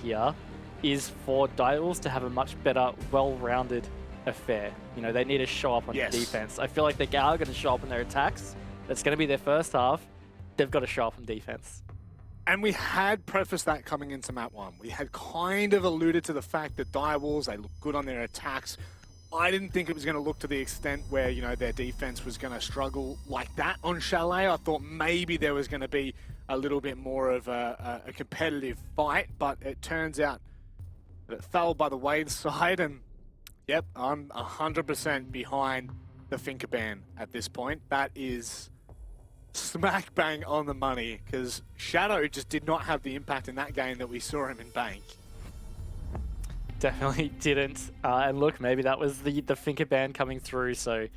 here is for Direwolves to have a much better, well-rounded affair. You know, they need to show up on defense. I feel like they are going to show up in their attacks. That's going to be their first half. They've got to show up on defense. And we had prefaced that coming into map 1. We had kind of alluded to the fact that Direwolves, they look good on their attacks. I didn't think it was going to look to the extent where, you know, their defense was going to struggle like that on Chalet. I thought maybe there was going to be a little bit more of a competitive fight, but it turns out that it fell by the wayside. And yep, I'm 100% behind the Finker ban at this point. That is smack bang on the money, because Shadow just did not have the impact in that game that we saw him in Bank. Definitely didn't. And look, maybe that was the Finker ban coming through, so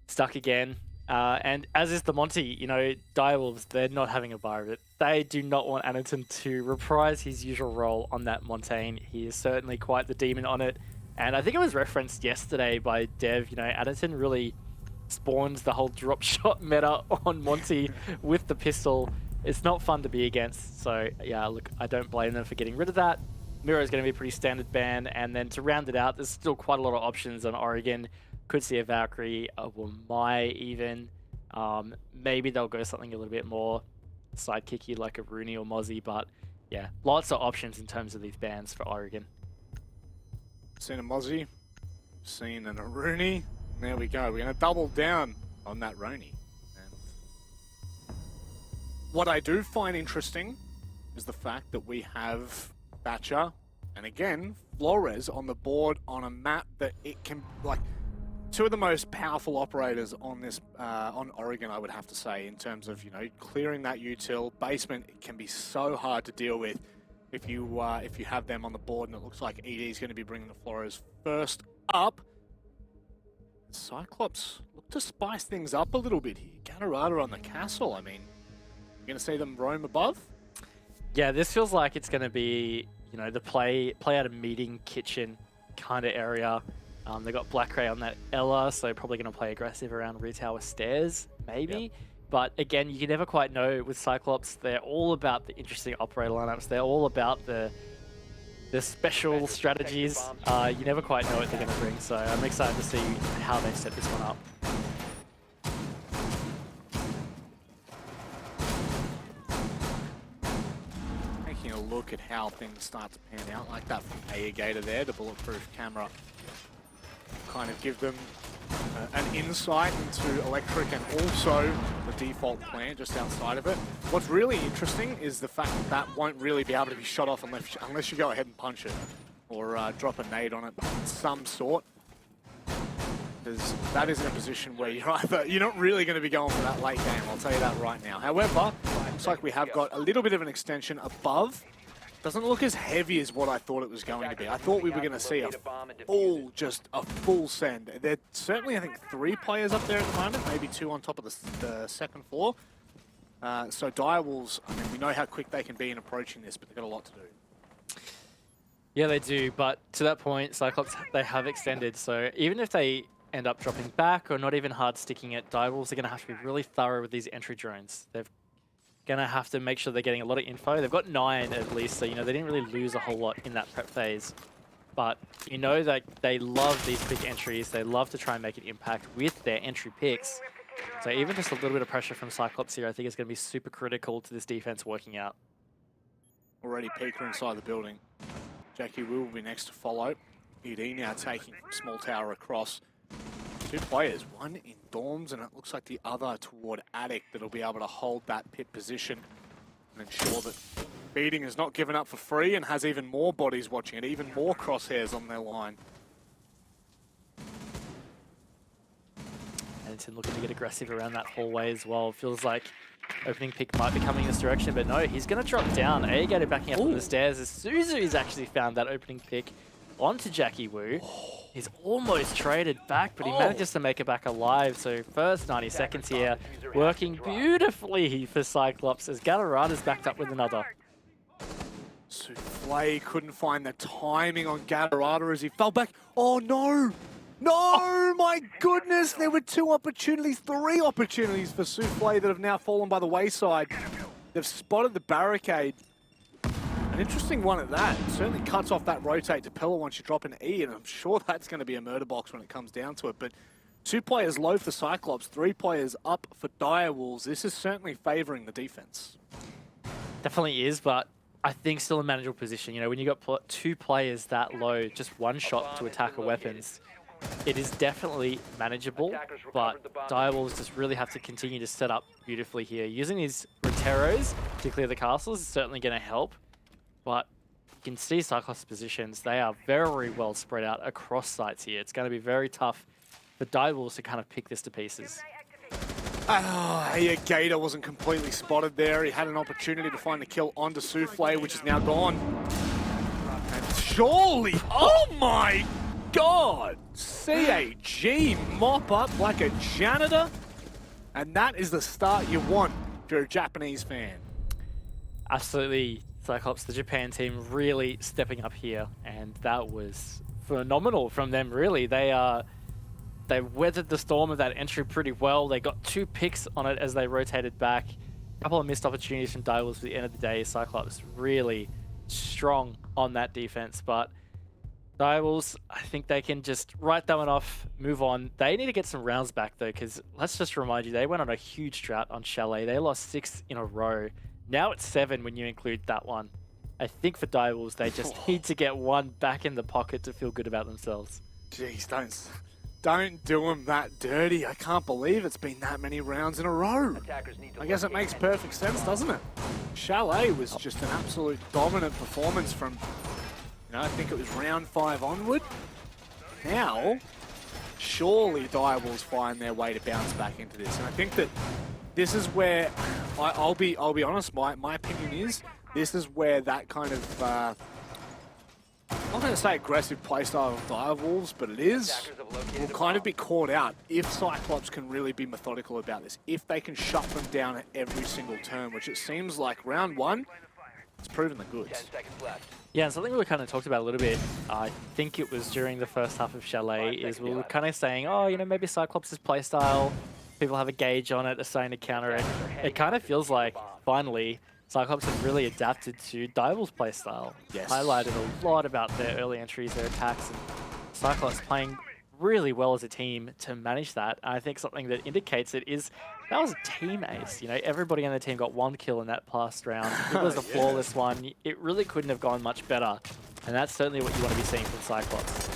stuck again. And as is the Monty, you know, Direwolves, they're not having a bar of it. They do not want Addington to reprise his usual role on that Montaigne. He is certainly quite the demon on it. And I think it was referenced yesterday by Dev, you know, Addington really spawns the whole drop shot meta on Monty with the pistol. It's not fun to be against. So yeah, look, I don't blame them for getting rid of that. Miro is going to be a pretty standard ban, and then to round it out, there's still quite a lot of options on Oregon. Could see a Valkyrie, a Wamai even. Maybe they'll go something a little bit more sidekicky like a Rooney or Mozzie, but yeah, lots of options in terms of these bans for Oregon. Seen a Mozzie, seen an Rooney. There we go. We're going to double down on that Rooney. And what I do find interesting is the fact that we have Thatcher and again Flores on the board on a map that it can, like, two of the most powerful operators on this on Oregon, I would have to say, in terms of, you know, clearing that util basement. It can be so hard to deal with if you have them on the board, and it looks like ED is going to be bringing the Flores first up. Cyclops look to spice things up a little bit here. Gatorada on the castle. I mean, you're going to see them roam above. Yeah, this feels like it's going to be, you know, the play out of meeting kitchen kind of area. They got Black Ray on that Ella, so probably going to play aggressive around Retail stairs, maybe. Yep. But again, you can never quite know with Cyclops. They're all about the interesting operator lineups. They're all about the special strategies. You never quite know what they're going to bring, so I'm excited to see how they set this one up. Taking a look at how things start to pan out, like that from Gator there, the bulletproof camera. Kind of give them an insight into Electric and also the default plan just outside of it. What's really interesting is the fact that that won't really be able to be shot off unless you go ahead and punch it or drop a nade on it of some sort. Because that is in a position where you're not really going to be going for that late game, I'll tell you that right now. However, looks like we have got a little bit of an extension above. Doesn't look as heavy as what I thought it was going to be. I thought we were going to see a full send. There's certainly, I think, 3 players up there at the moment, maybe 2 on top of the second floor. So Direwolves, I mean, we know how quick they can be in approaching this, but they've got a lot to do. Yeah, they do, but to that point, Cyclops, they have extended, so even if they end up dropping back or not even hard sticking it, Direwolves are going to have to be really thorough with these entry drones. They've going to have to make sure they're getting a lot of info. They've got 9 at least, so, you know, they didn't really lose a whole lot in that prep phase. But you know that they love these quick entries. They love to try and make an impact with their entry picks. So even just a little bit of pressure from Cyclops here, I think is going to be super critical to this defense working out. Already Peeker inside the building. Jackie will be next to follow. ED now taking from Small Tower across. 2 players, one in dorms, and it looks like the other toward Attic that'll be able to hold that pit position and ensure that Beating is not given up for free and has even more bodies watching it, even more crosshairs on their line. Addington looking to get aggressive around that hallway as well. Feels like opening pick might be coming this direction, but no, he's going to drop down. Gator backing up on the stairs as Suzu's actually found that opening pick onto Jackie Wu. He's almost traded back, but he manages to make it back alive. So first 90 seconds here, working beautifully for Cyclops as Gatorada's backed up with another. Souffle couldn't find the timing on Gatorada as he fell back. Oh no! No, my goodness! There were 2 opportunities, 3 opportunities for Souffle that have now fallen by the wayside. They've spotted the barricade. An interesting one at that. Certainly cuts off that rotate to Pillar once you drop an E, and I'm sure that's going to be a murder box when it comes down to it. But 2 players low for Cyclops, 3 players up for Direwolves. This is certainly favouring the defense. Definitely is, but I think still a manageable position. You know, when you got 2 players that low, just one shot to attacker weapons, it is definitely manageable, but Direwolves just really have to continue to set up beautifully here. Using these Roteros to clear the castles is certainly going to help, but you can see Cyclops' positions. They are very well spread out across sites here. It's going to be very tough for Direwolves to kind of pick this to pieces. Yeah, Gator wasn't completely spotted there. He had an opportunity to find the kill onto Souffle, which is now gone. And surely, oh my God! CAG mop up like a janitor. And that is the start you want if you're a Japanese fan. Absolutely, Cyclops, the Japan team really stepping up here, and that was phenomenal from them, really. They weathered the storm of that entry pretty well. They got 2 picks on it as they rotated back. A couple of missed opportunities from Direwolves at the end of the day. Cyclops really strong on that defense, but Direwolves, I think they can just write that one off, move on. They need to get some rounds back though, because let's just remind you, they went on a huge drought on Chalet. They lost 6 in a row. Now it's 7 when you include that one. I think for Direwolves, they just need to get 1 back in the pocket to feel good about themselves. Jeez, don't do them that dirty. I can't believe it's been that many rounds in a row. I guess it makes perfect sense, doesn't it? Chalet was just an absolute dominant performance from, I think it was round 5 onward. Now, surely Direwolves find their way to bounce back into this. And I think that this is where, I'll be honest, my opinion is, this is where that kind of, I'm not going to say aggressive playstyle of Direwolves, but it is, will kind of be caught out if Cyclops can really be methodical about this. If they can shut them down at every single turn, which it seems like round 1, it's proven the goods. Yeah, and something we kind of talked about a little bit, I think it was during the first half of Chalet, is we were kind of saying, oh, maybe Cyclops' playstyle, people have a gauge on it, they're starting to counter it. It kind of feels like, finally, Cyclops have really adapted to Direwolves' playstyle. Yes. Highlighted a lot about their early entries, their attacks, and Cyclops playing really well as a team to manage that. And I think something that indicates it is that was a team ace. Everybody on the team got 1 kill in that last round. It was a flawless one. It really couldn't have gone much better. And that's certainly what you want to be seeing from Cyclops.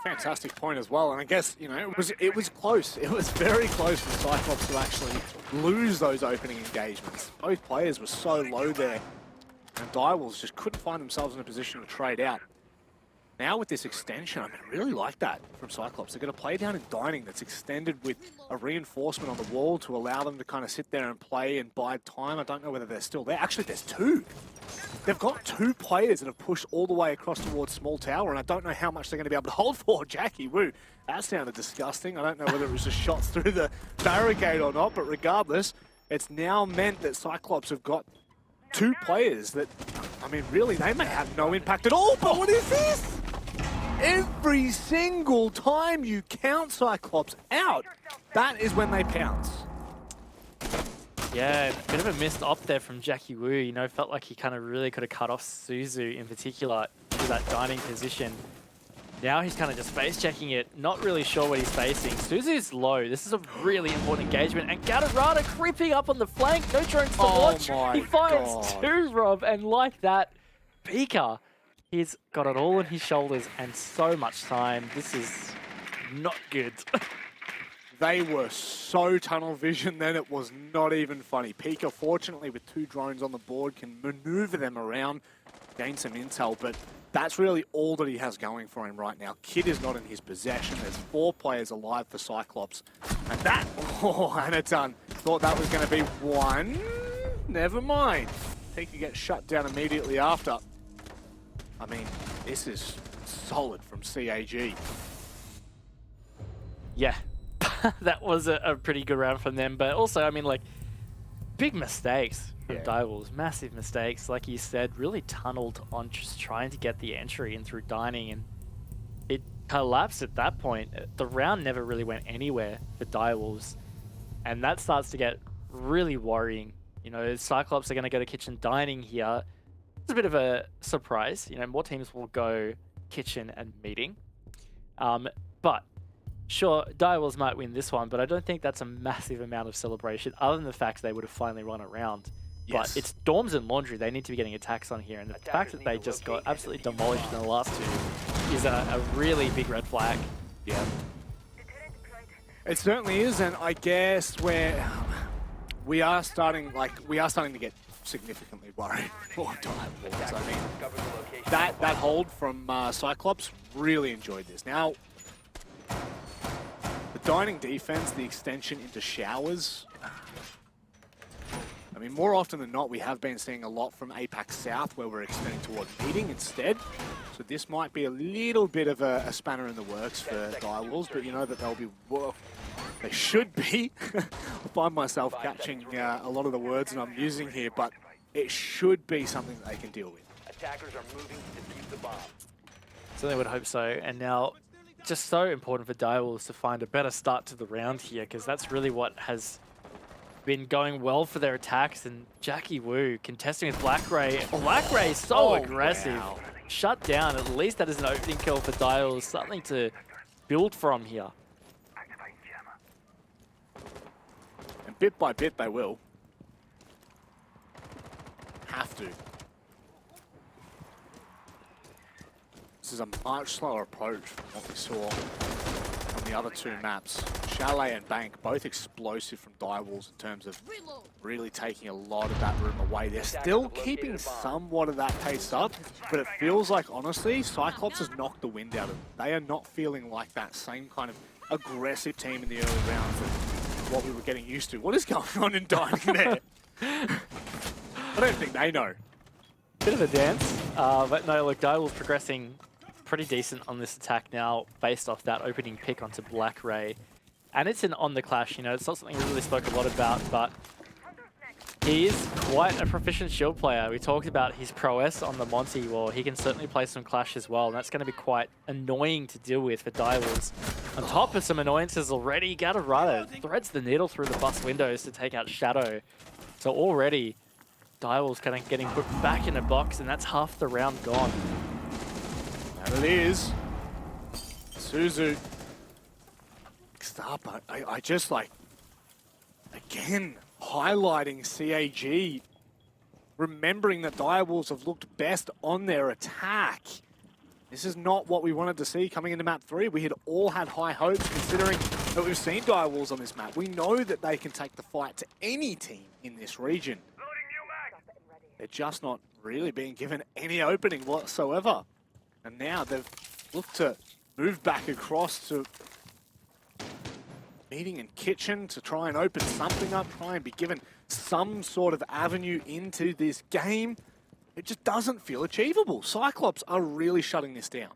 Fantastic point as well, and I guess it was close. It was very close for Cyclops to actually lose those opening engagements. Both players were so low there, and Direwolves just couldn't find themselves in a position to trade out. Now with this extension, I really like that from Cyclops. They're going to play down in dining that's extended with a reinforcement on the wall to allow them to kind of sit there and play and bide time. I don't know whether they're still there. Actually, there's 2. They've got 2 players that have pushed all the way across towards Small Tower, and I don't know how much they're going to be able to hold for. Jackie Woo, that sounded disgusting. I don't know whether it was just shots through the barricade or not, but regardless, it's now meant that Cyclops have got 2 players that, really, they may have no impact at all, but what is this? Every single time you count Cyclops out, that is when they pounce. Yeah, a bit of a missed op there from Jackie Wu. Felt like he kind of really could have cut off Suzu in particular to that dining position. Now he's kind of just face-checking it, not really sure what he's facing. Suzu's low. This is a really important engagement. And Gatorada creeping up on the flank. No drones to watch. He fires 2, Rob. And like that, Pika, he's got it all on his shoulders and so much time. This is not good. They were so tunnel vision then it was not even funny. Pika, fortunately, with 2 drones on the board, can maneuver them around, gain some intel, but that's really all that he has going for him right now. Kid is not in his possession. There's 4 players alive for Cyclops. And that, and it's done. Thought that was going to be 1. Never mind. Pika gets shut down immediately after. This is solid from CAG. Yeah. That was a pretty good round from them, but also, big mistakes from Direwolves, massive mistakes. Like you said, really tunneled on just trying to get the entry in through dining, and it collapsed at that point. The round never really went anywhere for Direwolves, and that starts to get really worrying. You know, Cyclops are going to go to kitchen dining here. It's a bit of a surprise. You know, more teams will go kitchen and meeting. But sure, Direwolves might win this one, but I don't think that's a massive amount of celebration, other than the fact they would have finally run around. Yes. But it's Dorms and Laundry. They need to be getting attacks on here, and the fact that they just got absolutely demolished in the last two is a really big red flag. Yeah. It certainly is, and I guess we are starting to get significantly worried for Direwolves. I mean, that hold from Cyclops, really enjoyed this. Now, the dining defense, the extension into showers. I mean, more often than not, we have been seeing a lot from APAC South where we're extending toward meeting instead. So this might be a little bit of a spanner in the works for Direwolves, but you know that they'll be, well, they should be. I find myself catching a lot of the words that I'm using here, but it should be something that they can deal with. Attackers are moving to defuse the bomb. Certainly would hope so. And now, just so important for Direwolves to find a better start to the round here, because that's really what has been going well for their attacks. And Jackie Wu contesting with Black Ray. Black Ray so aggressive. Wow. Shut down. At least that is an opening kill for Direwolves. Something to build from here. And bit by bit they will. Have to. This is a much slower approach from what we saw on the other two maps. Chalet and Bank, both explosive from Direwolves in terms of really taking a lot of that room away. They're still keeping somewhat of that pace up, but it feels like, honestly, Cyclops has knocked the wind out of them. They are not feeling like that same kind of aggressive team in the early rounds that what we were getting used to. What is going on in Dining there? I don't think they know. Bit of a dance, but no, look, Direwolves progressing pretty decent on this attack now based off that opening pick onto Black Ray. And it's an on the clash, you know, it's not something we really spoke a lot about, but he is quite a proficient shield player. We talked about his prowess on the Monty. Well, he can certainly play some clash as well, and that's going to be quite annoying to deal with for Direwolves. On top of some annoyances already, Gatorada threads the needle through the bus windows to take out Shadow. So already, Direwolves kind of getting put back in a box, and that's half the round gone. And it is. Suzu. Next up, I just like, again, highlighting CAG. Remembering that Direwolves have looked best on their attack. This is not what we wanted to see coming into map 3. We had all had high hopes considering that we've seen Direwolves on this map. We know that they can take the fight to any team in this region. They're just not really being given any opening whatsoever. And now they've looked to move back across to meeting and kitchen to try and open something up, try and be given some sort of avenue into this game. It just doesn't feel achievable. Cyclops are really shutting this down.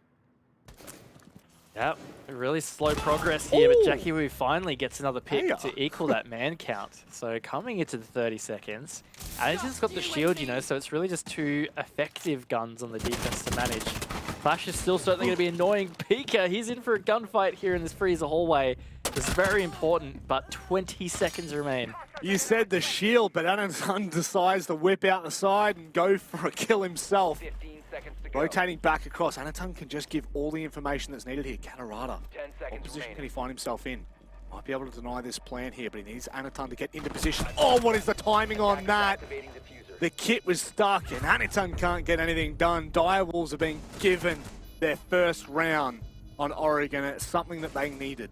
Yep, really slow progress here, but Jackie Wu finally gets another pick to equal that man count. So coming into the 30 seconds, and it's just got the shield, you know, so it's really just two effective guns on the defense to manage. Flash is still certainly going to be annoying. Pika, he's in for a gunfight here in this freezer hallway. It's very important, but 20 seconds remain. You said the shield, but Anatun decides to whip out the side and go for a kill himself. 15 seconds to go. Rotating back across, Anatun can just give all the information that's needed here. Catarata, 10 what seconds position remaining. can he find himself in? Might be able to deny this plan here, but he needs Anatun to get into position. Oh, what is the timing on that? Activating diffuser. The kit was stuck and Anatun can't get anything done. Direwolves are being given their first round on Oregon. It's something that they needed.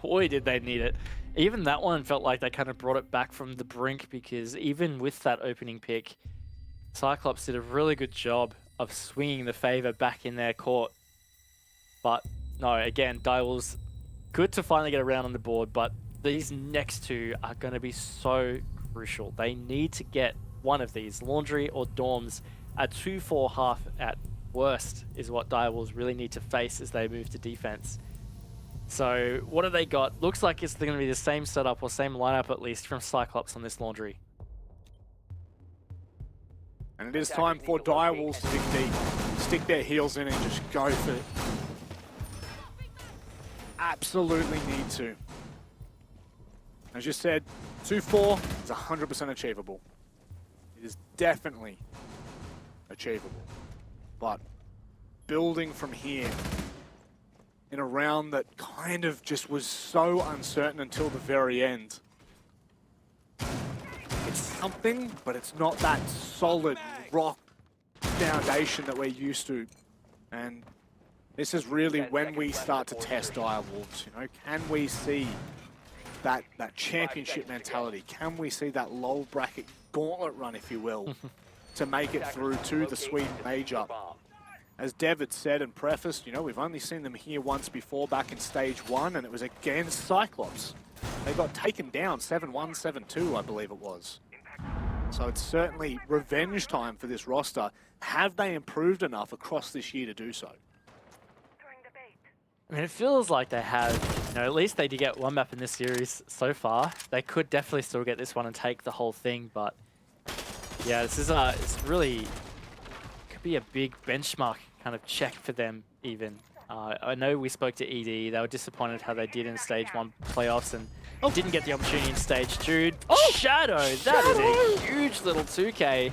Boy, did they need it. Even that one felt like they kind of brought it back from the brink, because even with that opening pick, Cyclops did a really good job of swinging the favor back in their court. But no, again, Direwolves, good to finally get around on the board, but these next two are going to be so crucial. They need to get one of these, Laundry or Dorms. A 2-4 half at worst is what Direwolves really need to face as they move to defense. So what have they got? Looks like it's going to be the same setup, or same lineup at least, from Cyclops on this Laundry. And it is time for Direwolves to dig deep, stick their heels in and just go for it. Absolutely need to. As you said, 2-4 is 100% achievable. It is definitely achievable. But building from here in a round that kind of just was so uncertain until the very end. It's something, but it's not that solid rock foundation that we're used to. And this is really when we start to test Direwolves. You know, can we see that championship mentality? Can we see that low bracket gauntlet run, if you will, to make it through to the Sweden Major? As Dev had said and prefaced, you know, we've only seen them here once before back in stage 1, and it was against Cyclops. They got taken down 7-1, 7-2, I believe it was. So it's certainly revenge time for this roster. Have they improved enough across this year to do so? I mean, it feels like they have, you know, at least they did get one map in this series so far. They could definitely still get this one and take the whole thing, but yeah, this is it's really could be a big benchmark kind of check for them even. I know we spoke to ED, they were disappointed how they did in stage 1 playoffs and didn't get the opportunity in stage 2. Oh, Shadow! That is a huge little 2K.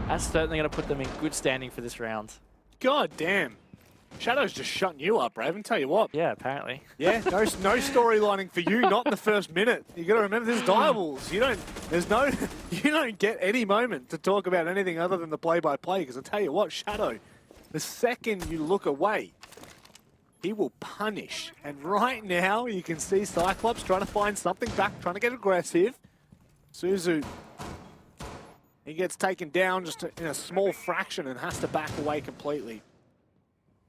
That's certainly going to put them in good standing for this round. God damn. Shadow's just shutting you up, Raven, tell you what. Yeah, apparently. Yeah, no storylining for you, not in the first minute. You got to remember, there's Direwolves. You don't get any moment to talk about anything other than the play-by-play, because I tell you what, Shadow, the second you look away, he will punish. And right now, you can see Cyclops trying to find something back, trying to get aggressive. Suzu, he gets taken down just in a small fraction and has to back away completely.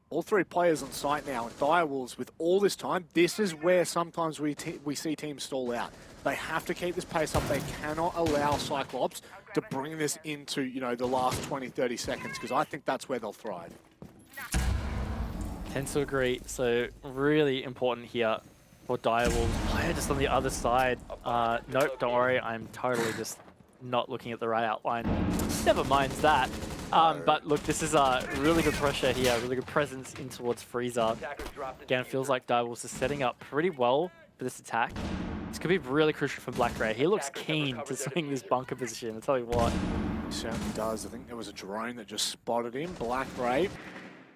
All 3 players on site now, and Direwolves, with all this time, this is where sometimes we see teams stall out. They have to keep this pace up. They cannot allow Cyclops to bring this into, you know, the last 20, 30 seconds, because I think that's where they'll thrive. Tend to agree. So really important here for Direwolves. Player just on the other side. Nope, don't worry. I'm totally just not looking at the right outline. Never mind that. But look, this is a really good pressure here, really good presence in towards Freezer. Again, it feels like Direwolves is setting up pretty well for this attack. This could be really crucial for Black Ray. He looks keen to swing this bunker position, I'll tell you what. He certainly does. I think there was a drone that just spotted him. Black Ray,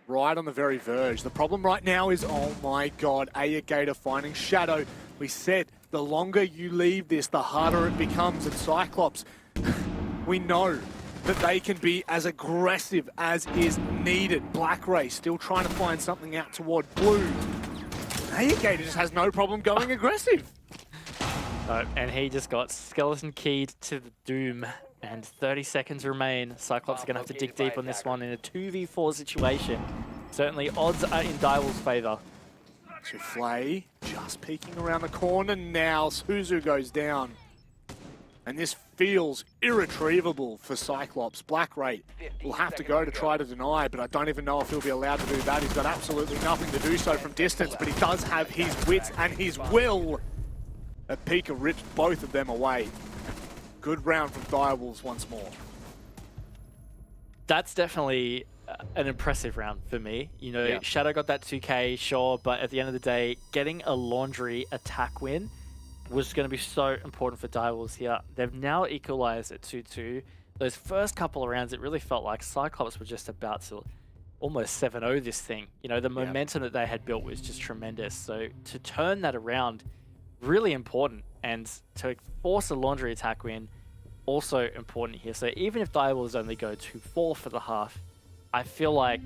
right on the very verge. The problem right now is, oh my god, Gator finding Shadow. We said the longer you leave this, the harder it becomes. And Cyclops, we know that they can be as aggressive as is needed. Black Ray still trying to find something out toward blue. Gator just has no problem going aggressive. And he just got skeleton keyed to the doom. And 30 seconds remain. Cyclops are going to have to dig deep on this one in a 2v4 situation. Certainly odds are in Direwolves' favor. Soufflé just peeking around the corner now. Suzu goes down. And this feels irretrievable for Cyclops. Black Ray will have to go to try to deny, but I don't even know if he'll be allowed to do that. He's got absolutely nothing to do so from distance, but he does have his wits and his will. That Pika rips both of them away. Good round from Direwolves once more. That's definitely an impressive round for me. You know, Yeah. Shadow got that 2K, sure, but at the end of the day, getting a Laundry attack win was going to be so important for Direwolves here. They've now equalized at 2-2. Those first couple of rounds, it really felt like Cyclops were just about to almost 7-0 this thing. You know, the momentum that they had built was just tremendous. So to turn that around, really important. And to force a Laundry attack win, also important here. So even if Direwolves only go 2-4 for the half, I feel like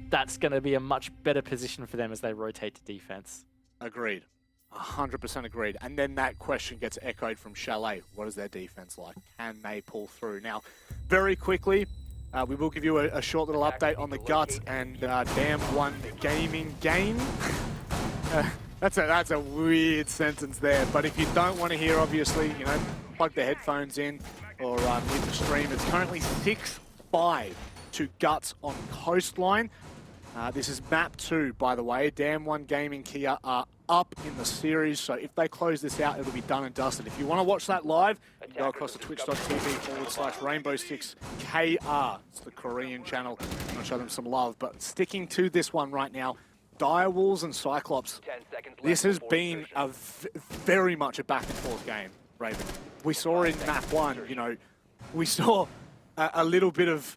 that's going to be a much better position for them as they rotate to defense. Agreed. 100% agreed. And then that question gets echoed from Chalet. What is their defense like? Can they pull through? Now, very quickly, we will give you a short little update on the Guts and Damn One Gaming game. That's a weird sentence there, but if you don't want to hear, obviously, you know, plug the headphones in or mute the stream. It's currently 6-5 to Guts on Coastline. This is map 2, by the way. Damn One Gaming Kia are up in the series, so if they close this out, it'll be done and dusted. If you want to watch that live, you can go across to twitch.tv/Rainbow6KR. It's the Korean channel. I'm going to show them some love, but sticking to this one right now, Direwolves and Cyclops, 10 seconds left this has before been insertion. very much a back and forth game, Raven. We saw in map 1, you know, we saw a little bit of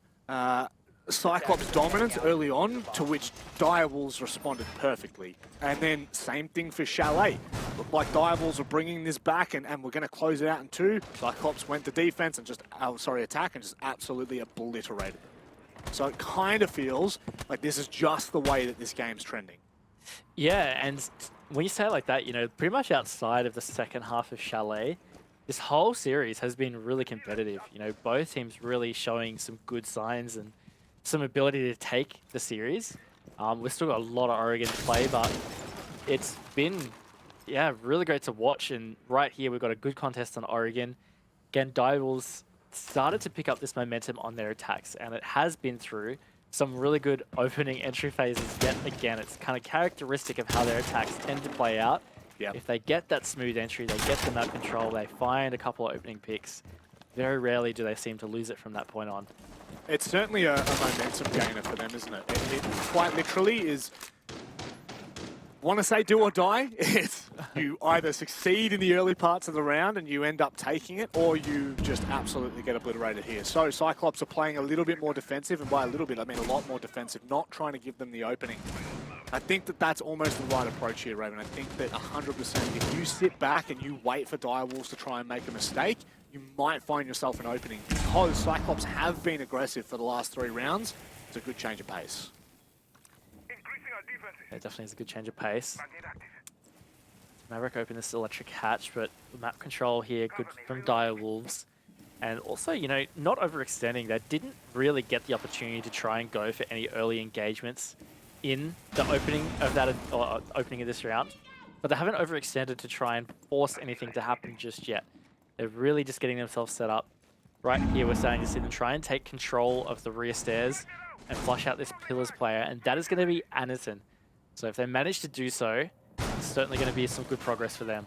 Cyclops dominance early on, to which Direwolves responded perfectly. And then same thing for Chalet. Looked like Direwolves were bringing this back and we're going to close it out in 2. Cyclops went to defense and attack and just absolutely obliterated them. So it kind of feels like this is just the way that this game's trending. Yeah, and when you say it like that, you know, pretty much outside of the second half of Chalet, this whole series has been really competitive. You know, both teams really showing some good signs and some ability to take the series. We've still got a lot of Oregon to play, but it's been, yeah, really great to watch. And right here, we've got a good contest on Oregon. Again, Direwolves started to pick up this momentum on their attacks, and it has been through some really good opening entry phases yet again. It's kind of characteristic of how their attacks tend to play out. Yep. If they get that smooth entry, they get the map control, they find a couple of opening picks. Very rarely do they seem to lose it from that point on. It's certainly a momentum gainer for them, isn't it? It quite literally is, want to say do or die. It's you either succeed in the early parts of the round and you end up taking it, or you just absolutely get obliterated here. So Cyclops are playing a little bit more defensive, and by a little bit I mean a lot more defensive, not trying to give them the opening. I think that that's almost the right approach here, Raven. I think that 100%, if you sit back and you wait for Direwolves to try and make a mistake, you might find yourself an opening. Because Cyclops have been aggressive for the last 3 rounds, it's a good change of pace. It definitely is a good change of pace. Maverick opened this electric hatch, but map control here, good from Direwolves. And also, you know, not overextending. They didn't really get the opportunity to try and go for any early engagements in the opening of that, or opening of this round. But they haven't overextended to try and force anything to happen just yet. They're really just getting themselves set up. Right here, we're starting to see them try and take control of the rear stairs and flush out this Pillars player, and that is going to be Anderson. So if they manage to do so, it's certainly going to be some good progress for them.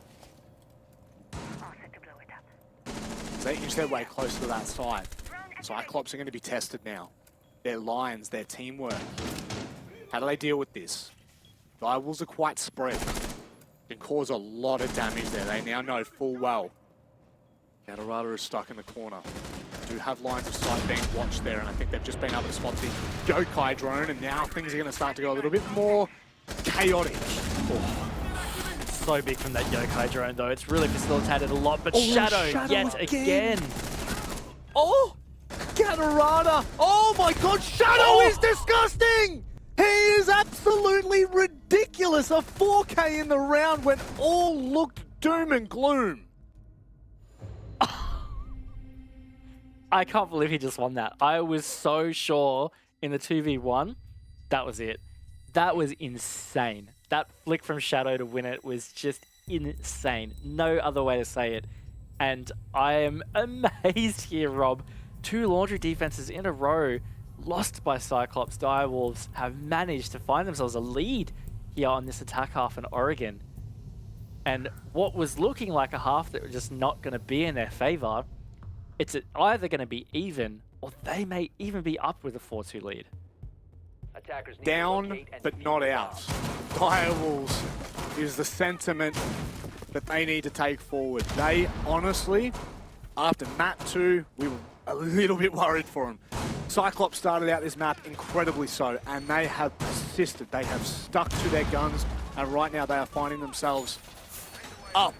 They inch their way closer to that side. Cyclops are going to be tested now. Their lines, their teamwork. How do they deal with this? Direwolves are quite spread. Can cause a lot of damage there. They now know full well. Gatorada is stuck in the corner. Do have lines of sight being watched there, and I think they've just been able to spot the Yokai drone, and now things are going to start to go a little bit more chaotic. Oh, so big from that Yokai drone, though. It's really facilitated a lot, but Shadow yet again. Oh! Gatorada! Oh my god, Shadow is disgusting! He is absolutely ridiculous! A 4K in the round when all looked doom and gloom. I can't believe he just won that. I was so sure in the 2v1, that was it. That was insane. That flick from Shadow to win it was just insane. No other way to say it. And I am amazed here, Rob. 2 laundry defenses in a row lost by Cyclops. Direwolves have managed to find themselves a lead here on this attack half in Oregon. And what was looking like a half that was just not going to be in their favor, it's either going to be even, or they may even be up with a 4-2 lead. Attackers need to Down, locate and but defuse not the out. bomb. Direwolves is the sentiment that they need to take forward. They honestly, after map 2, we were a little bit worried for them. Cyclops started out this map incredibly so, and they have persisted. They have stuck to their guns, and right now they are finding themselves up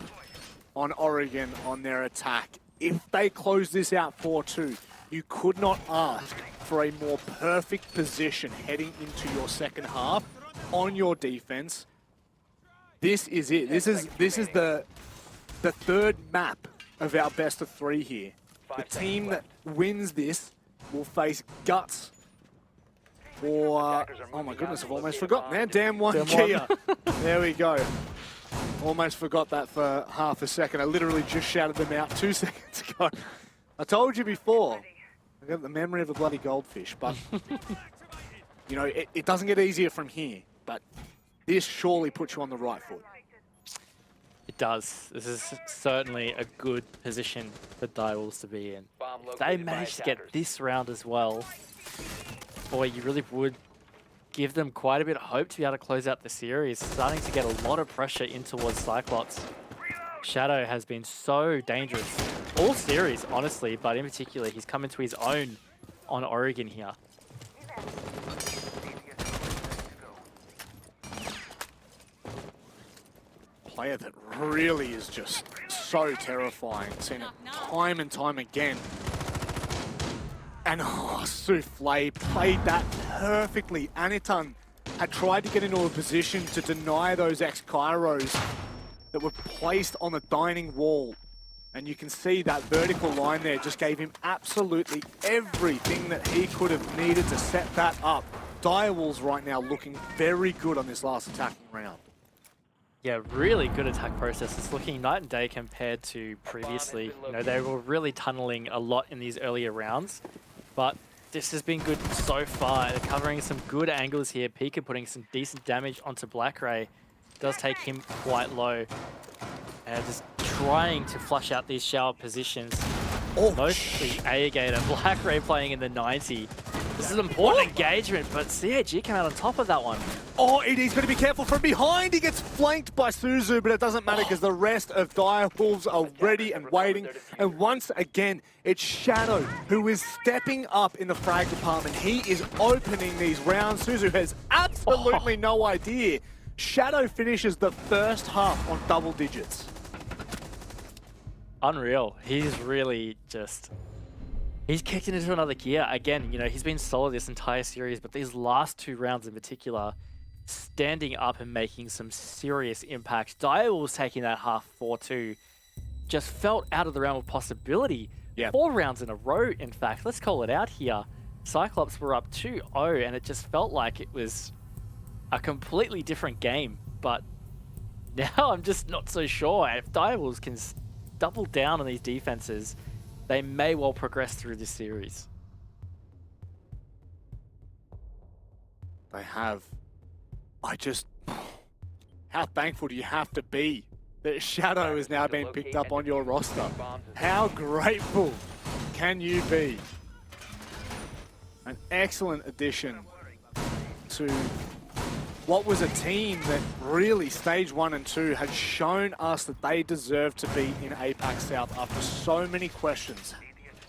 on Oregon on their attack. If they close this out 4-2, you could not ask for a more perfect position heading into your second half on your defense. This is it. This is the third map of our best of 3 here. The team that wins this will face Guts or oh my goodness, I've almost forgotten there. Damn one Kia. There we go. Almost forgot that for half a second. I literally just shouted them out 2 seconds ago. I told you before, I got the memory of a bloody goldfish, but you know, it doesn't get easier from here, but this surely puts you on the right foot. It does. This is certainly a good position for Direwolves to be in. Bomb If they located by manage to get attackers. this round as well, boy, you really would give them quite a bit of hope to be able to close out the series. Starting to get a lot of pressure in towards Cyclops. Shadow has been so dangerous all series, honestly, but in particular, he's come into his own on Oregon here. Player that really is just so terrifying. Seen it time and time again. And Souffle played that perfectly. Anitan had tried to get into a position to deny those X-Kairos that were placed on the dining wall. And you can see that vertical line there just gave him absolutely everything that he could have needed to set that up. Direwolves right now looking very good on this last attacking round. Yeah, really good attack process. It's looking night and day compared to previously. You know, they were really tunneling a lot in these earlier rounds, but this has been good so far. They're covering some good angles here. Pika putting some decent damage onto Black Ray. Does take him quite low. And just trying to flush out these shower positions. Mostly Gator. Black Ray playing in the 90. This is an important engagement, but CAG came out on top of that one. Oh, he's going to be careful from behind. He gets flanked by Suzu, but it doesn't matter because the rest of Direwolves are ready and waiting. And once again, it's Shadow who is stepping up in the frag department. He is opening these rounds. Suzu has absolutely no idea. Shadow finishes the first half on double digits. Unreal. He's really just... He's kicked it into another gear. Again, you know, he's been solid this entire series, but these last two rounds in particular, standing up and making some serious impact. Dire was taking that half 4-2. Just felt out of the realm of possibility. Yeah. 4 rounds in a row, in fact. Let's call it out here. Cyclops were up 2-0, and it just felt like it was a completely different game. But now I'm just not so sure. If Direwolves can double down on these defenses, they may well progress through this series. They have. How thankful do you have to be that Shadow is now being picked up on your roster? How grateful can you be? An excellent addition to what was a team that really, stage 1 and 2, had shown us that they deserve to be in APAC South after so many questions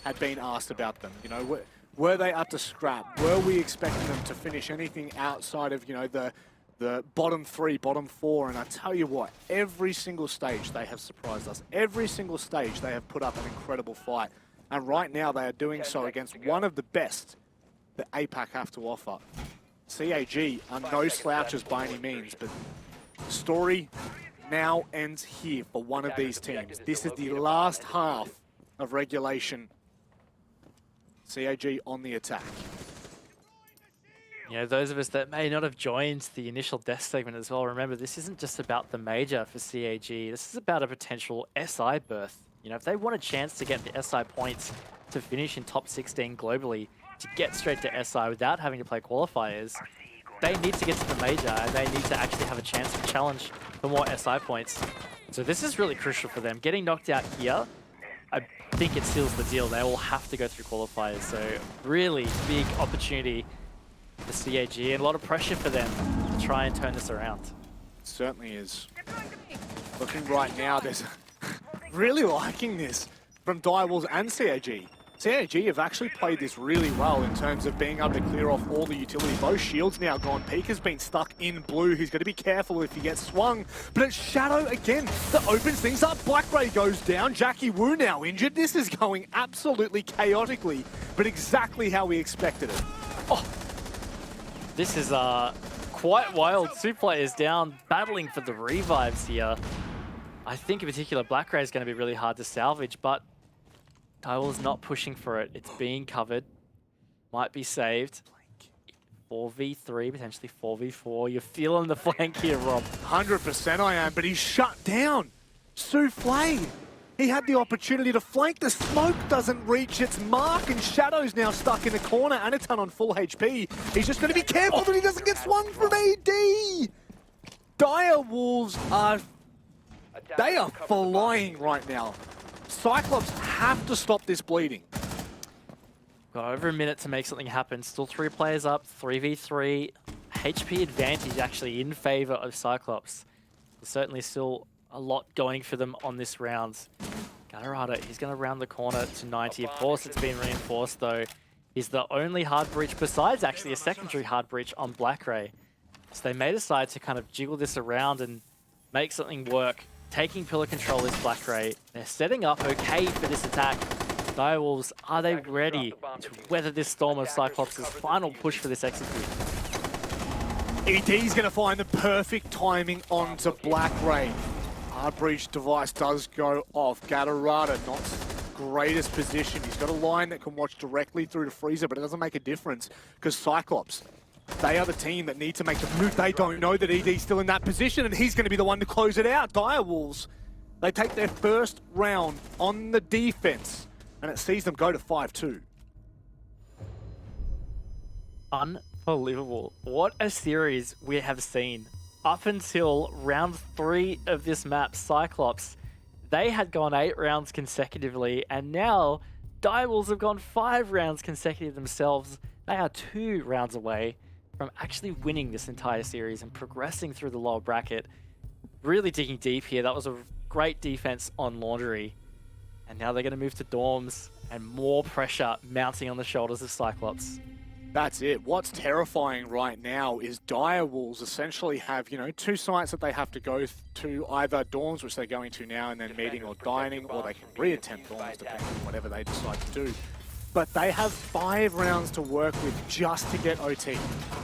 had been asked about them. You know, were they up to scrap? Were we expecting them to finish anything outside of, you know, the bottom 3, bottom 4? And I tell you what, every single stage they have surprised us. Every single stage they have put up an incredible fight. And right now they are doing so against one of the best that APAC have to offer. CAG are no slouches by any means, but the story now ends here for one of these teams. This is the last half of regulation. CAG on the attack. You know, those of us that may not have joined the initial death segment as well, remember this isn't just about the major for CAG. This is about a potential SI berth. You know, if they want a chance to get the SI points to finish in top 16 globally, to get straight to SI without having to play qualifiers, they need to get to the major and they need to actually have a chance to challenge for more SI points. So this is really crucial for them. Getting knocked out here, I think it seals the deal. They will have to go through qualifiers. So really big opportunity for CAG and a lot of pressure for them to try and turn this around. It certainly is. Looking right now, there's really liking this from Direwolves and CAG. CAG have actually played this really well in terms of being able to clear off all the utility. Both shields now gone. Pika's been stuck in blue. He's going to be careful if he gets swung. But it's Shadow again that opens things up. Black Ray goes down. Jackie Wu now injured. This is going absolutely chaotically, but exactly how we expected it. Oh, this is quite wild. 2 players down, battling for the revives here. I think in particular Black Ray is going to be really hard to salvage, but Direwolves not pushing for it. It's being covered. Might be saved. 4v3, potentially 4v4. You're feeling the flank here, Rob. 100% I am, but he's shut down. Souffle. He had the opportunity to flank. The smoke doesn't reach its mark, and Shadow's now stuck in the corner. Anitan on full HP. He's just going to be careful that he doesn't get swung from AD. Direwolves are... They are flying right now. Cyclops have to stop this bleeding. Got over a minute to make something happen. Still 3 players up, 3v3. HP advantage actually in favor of Cyclops. There's certainly still a lot going for them on this round. Gatorada, he's going to round the corner to 90. Of course, it's been reinforced, though. He's the only hard breach, besides actually a secondary hard breach on Black Ray. So they may decide to kind of jiggle this around and make something work. Taking pillar control is Black Ray. They're setting up okay for this attack. Direwolves, are they ready to weather this storm of Cyclops' final push for this execute? ED's going to find the perfect timing onto Black Ray. Hard breach device does go off. Gatorada, not greatest position. He's got a line that can watch directly through the freezer, but it doesn't make a difference because Cyclops, they are the team that need to make the move. They don't know that ED's still in that position, and he's going to be the one to close it out. Direwolves, they take their first round on the defense, and it sees them go to 5-2. Unbelievable. What a series we have seen. Up until round 3 of this map, Cyclops, they had gone 8 rounds consecutively, and now Direwolves have gone 5 rounds consecutive themselves. They are 2 rounds away from actually winning this entire series and progressing through the lower bracket. Really digging deep here. That was a great defense on Laundry. And now they're going to move to Dorms, and more pressure mounting on the shoulders of Cyclops. That's it. What's terrifying right now is Direwolves essentially have, 2 sites that they have to go to, either Dorms, which they're going to now, and then meeting or dining, or they can re-attempt Dorms, depending on whatever they decide to do. But they have 5 rounds to work with just to get OT.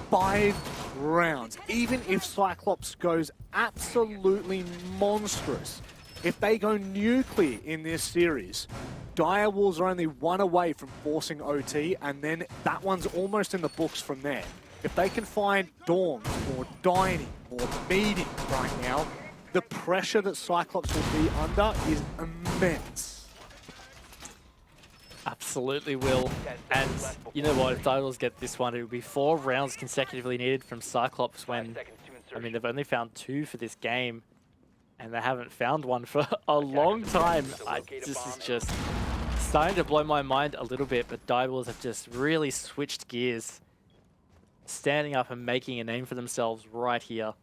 5 rounds. Even if Cyclops goes absolutely monstrous, if they go nuclear in this series, Direwolves are only 1 away from forcing OT, and then that one's almost in the books from there. If they can find Dorms or dining or meeting right now, the pressure that Cyclops will be under is immense. Absolutely will. And you know what, if Direwolves get this one, it will be 4 rounds consecutively needed from Cyclops when, I mean, they've only found 2 for this game. And they haven't found one for a long time. This is just starting to blow my mind a little bit, but Direwolves have just really switched gears. Standing up and making a name for themselves right here.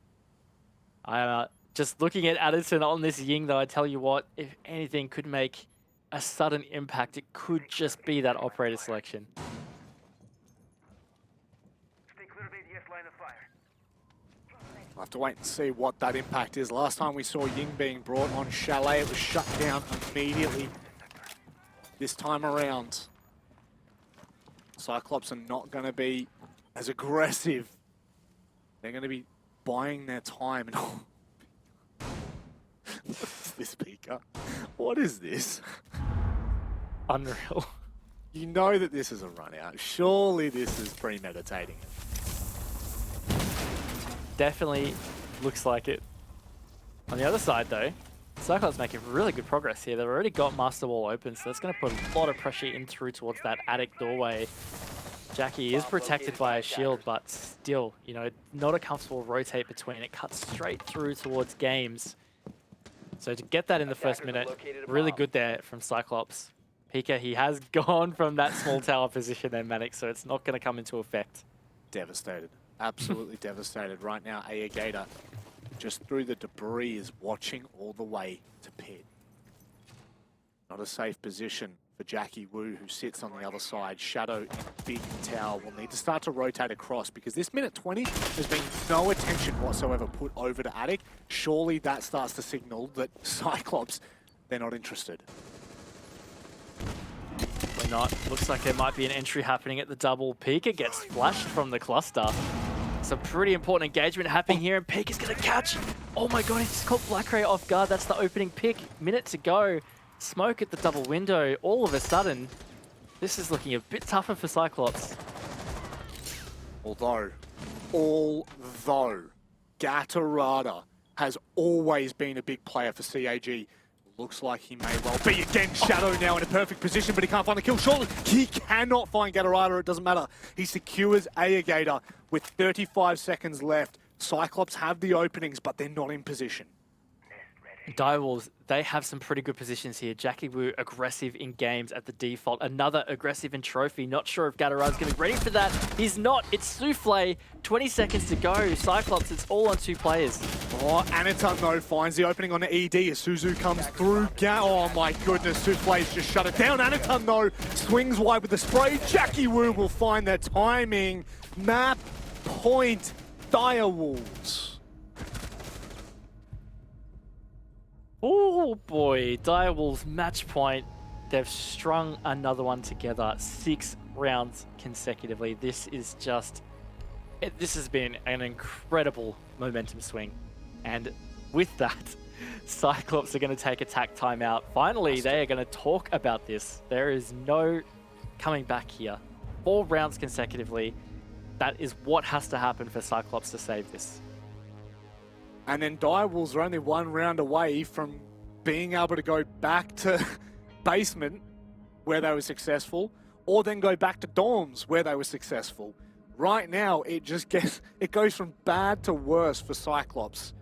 Just looking at Addison on this Ying, though, I tell you what, if anything could make a sudden impact, it could just be that operator selection. We'll have to wait and see what that impact is. Last time we saw Ying being brought on Chalet, it was shut down immediately. This time around, Cyclops are not going to be as aggressive. They're going to be buying their time. And what is this, Pika? What is this? Unreal. You know that this is a run out. Surely this is premeditating it. Definitely looks like it. On the other side, though, Cyclops making really good progress here. They've already got Master Wall open, so that's going to put a lot of pressure in through towards that attic doorway. Jackie is protected by a shield, but still, not a comfortable rotate between. It cuts straight through towards Games. So to get that in the first minute, really good there from Cyclops. Pika, he has gone from that small tower position there, Manic, so it's not going to come into effect. Devastated. Absolutely devastated. Right now, Gator, just through the debris, is watching all the way to pit. Not a safe position for Jackie Wu, who sits on the other side. Shadow in big tower will need to start to rotate across, because this minute 20, there's been no attention whatsoever put over to Attic. Surely that starts to signal that Cyclops, they're not interested. We're not. Looks like there might be an entry happening at the double. Pika gets flashed from the cluster. Some pretty important engagement happening here, and Pika's going to catch. Oh my god, he just caught Black Ray off guard. That's the opening pick. Minute to go. Smoke at the double window. All of a sudden, this is looking a bit tougher for Cyclops. Although Gatorada has always been a big player for CAG, looks like he may well be again. Shadow now in a perfect position, but he can't find the kill. Surely he cannot find Gatorada, it doesn't matter. He secures Gator with 35 seconds left. Cyclops have the openings, but they're not in position. Direwolves, they have some pretty good positions here. Jackie Wu, aggressive in games at the default. Another aggressive in trophy. Not sure if Gatarad's going to be ready for that. He's not. It's Souffle. 20 seconds to go. Cyclops, it's all on 2 players. Oh, Aniton, though, finds the opening on the ED as Suzu comes through. Oh, my goodness. Souffle's just shut it down. Aniton, though, swings wide with the spray. Jackie Wu will find their timing. Map point. Direwolves. Oh boy, Direwolves match point. They've strung another one together. 6 rounds consecutively. This is just... this has been an incredible momentum swing. And with that, Cyclops are going to take attack timeout. Finally, they are going to talk about this. There is no coming back here. 4 rounds consecutively. That is what has to happen for Cyclops to save this. And then Direwolves are only 1 round away from being able to go back to basement, where they were successful, or then go back to dorms, where they were successful. Right now, it goes from bad to worse for Cyclops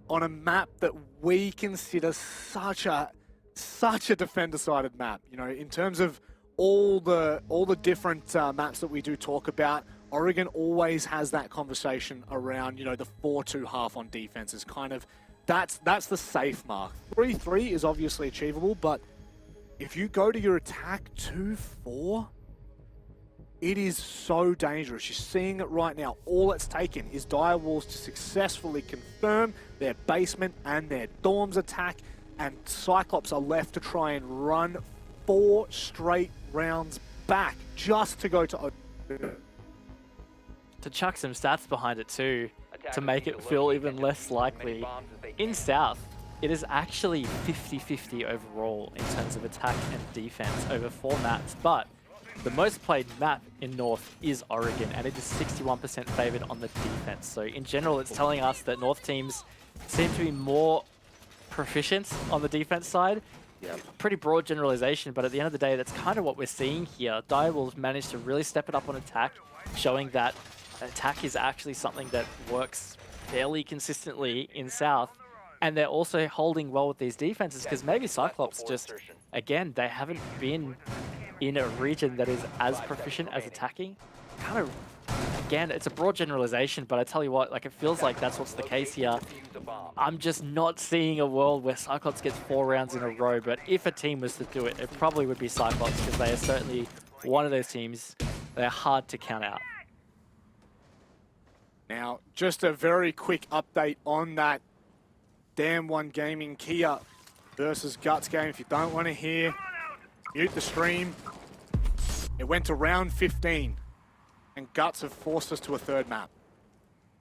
on a map that we consider such a defender-sided map. You know, in terms of all the different maps that we do talk about, Oregon always has that conversation around, you know, the 4-2 half on defense is kind of, that's the safe mark. 3-3 is obviously achievable, but if you go to your attack 2-4, it is so dangerous. You're seeing it right now. All it's taken is Direwolves to successfully confirm their basement and their dorms attack, and Cyclops are left to try and run 4 straight rounds back just to go to... To chuck some stats behind it too, to make it feel even less likely. In South, it is actually 50-50 overall in terms of attack and defense over 4 maps, but the most played map in North is Oregon, and it is 61% favored on the defense. So in general, it's telling us that North teams seem to be more proficient on the defense side. Yeah, pretty broad generalization, but at the end of the day, that's kind of what we're seeing here. Direwolves managed to really step it up on attack, showing that attack is actually something that works fairly consistently in South. And they're also holding well with these defenses, because maybe Cyclops just, again, they haven't been in a region that is as proficient as attacking. Kind of, again, it's a broad generalization, but I tell you what, like, it feels like that's what's the case here. I'm just not seeing a world where Cyclops gets 4 rounds in a row, but if a team was to do it, it probably would be Cyclops, because they are certainly one of those teams. They're hard to count out. Now, just a very quick update on that Damn One Gaming Kia versus Guts game. If you don't want to hear, mute the stream. It went to round 15, and Guts have forced us to a 3rd map.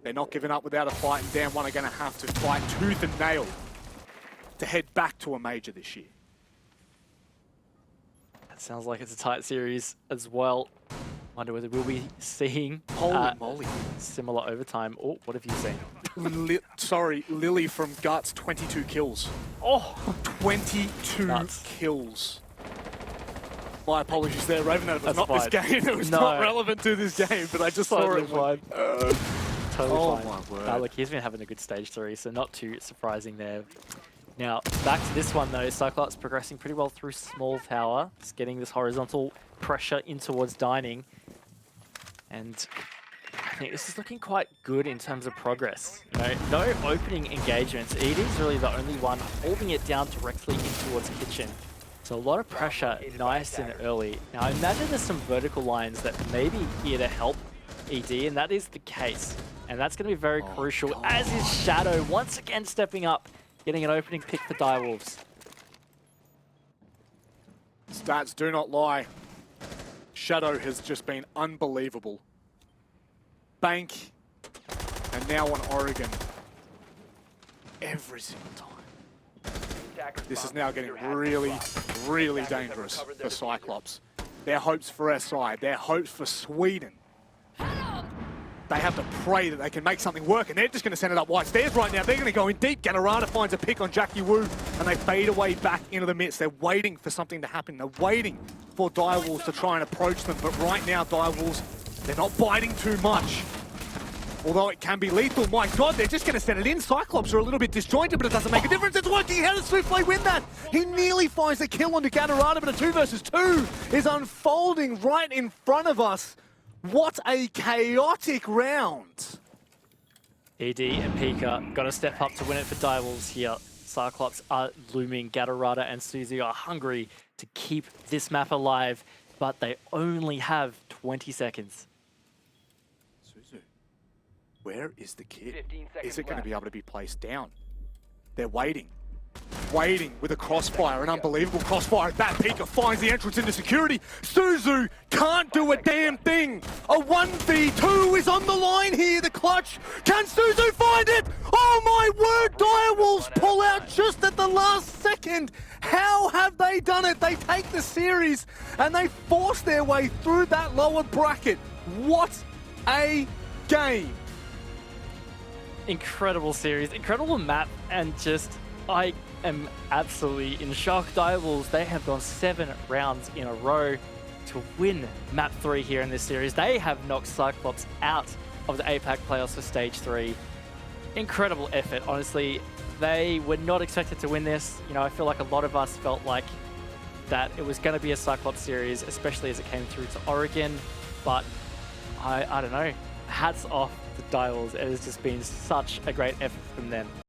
They're not giving up without a fight, and Damn One are going to have to fight tooth and nail to head back to a major this year. That sounds like it's a tight series as well. Wonder whether we'll be seeing Holy moly. Similar overtime. Oh, what have you seen? Sorry, Lily from Guts, 22 kills. Oh, 22 nuts. Kills. My apologies there, Raven. It was not fine. this game. It was not relevant to this game, but I just saw it. Fine. Totally fine. My word. Look, he's been having a good stage 3, so not too surprising there. Now, back to this one though. Cyclops progressing pretty well through small tower. Just getting this horizontal pressure in towards dining. And I think this is looking quite good in terms of progress. You know, no opening engagements. ED's really the only one holding it down directly in towards kitchen. So a lot of pressure nice and early. Now I imagine there's some vertical lines that may be here to help ED, and that is the case. And that's going to be very crucial, as is Shadow once again stepping up, getting an opening pick for Direwolves. Stats do not lie. Shadow has just been unbelievable. Bank, and now on Oregon. Every single time. This is now getting really, really dangerous for Cyclops. Their hopes for SI, their hopes for Sweden. They have to pray that they can make something work, and they're just going to send it up white stairs right now. They're going to go in deep. Gatarada finds a pick on Jackie Wu, and they fade away back into the midst. They're waiting for something to happen. They're waiting for Direwolves to try and approach them, but right now, Direwolves, they're not biting too much. Although it can be lethal, my God, they're just going to send it in. Cyclops are a little bit disjointed, but it doesn't make a difference. It's working. How does Souffle win that? He nearly finds a kill onto Gatorada, but a 2 versus 2 is unfolding right in front of us. What a chaotic round. ED and Pika got to step up to win it for Direwolves here. Cyclops are looming. Gatorada and Suzu are hungry to keep this map alive, but they only have 20 seconds. Suzu, where is the kid? 15 seconds Is it going to left. be able to be placed down? They're waiting. Waiting with a crossfire, an unbelievable crossfire. That Pika finds the entrance into security. Suzu can't do a damn thing. A 1v2 is on the line here. The clutch. Can Suzu find it? Oh my word, Direwolves pull out just at the last second. How have they done it? They take the series and they force their way through that lower bracket. What a game. Incredible series, incredible map, and just, I am absolutely in shock. Direwolves, they have gone 7 rounds in a row to win map 3 here in this series. They have knocked Cyclops out of the APAC playoffs for stage 3. Incredible effort, honestly. They were not expected to win this. You know, I feel like a lot of us felt like that it was going to be a Cyclops series, especially as it came through to Oregon, but I don't know. Hats off to Direwolves. It has just been such a great effort from them.